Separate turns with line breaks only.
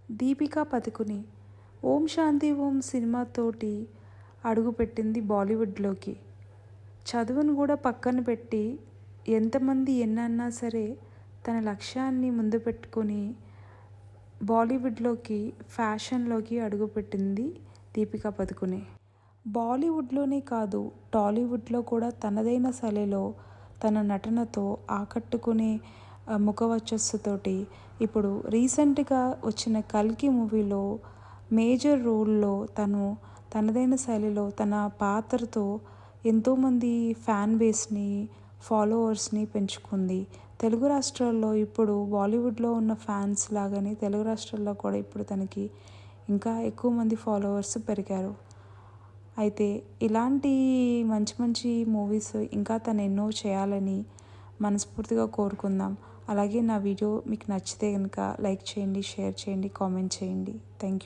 దీపికా పదుకునే ఓం శాంతి ఓం సినిమాతోటి అడుగుపెట్టింది బాలీవుడ్లోకి. చదువును కూడా పక్కన పెట్టి ఎంతమంది ఎన్నన్నా సరే తన లక్ష్యాన్ని ముందు పెట్టుకొని బాలీవుడ్లోకి ఫ్యాషన్లోకి అడుగుపెట్టింది దీపికా పదుకునే. బాలీవుడ్లోనే కాదు టాలీవుడ్లో కూడా తనదైన శైలిలో తన నటనతో ఆకట్టుకునే ముఖ వచ్చస్సుతోటి ఇప్పుడు రీసెంట్గా వచ్చిన కల్కి మూవీలో మేజర్ రోల్లో తనదైన శైలిలో తన పాత్రతో ఎంతోమంది ఫ్యాన్ బేస్ని ఫాలోవర్స్ని పెంచుకుంది. తెలుగు రాష్ట్రాల్లో ఇప్పుడు బాలీవుడ్లో ఉన్న ఫ్యాన్స్ లాగానే తెలుగు రాష్ట్రాల్లో కూడా ఇప్పుడు తనకి ఇంకా ఎక్కువ మంది ఫాలోవర్స్ పెరిగారు. అయితే ఇలాంటి మంచి మంచి మూవీస్ ఇంకా తను ఎన్నో చేయాలని మనస్ఫూర్తిగా కోరుకుందాం. అలాగే నా వీడియో మీకు నచ్చితే కనుక లైక్ చేయండి, షేర్ చేయండి, కామెంట్ చేయండి. Thank you.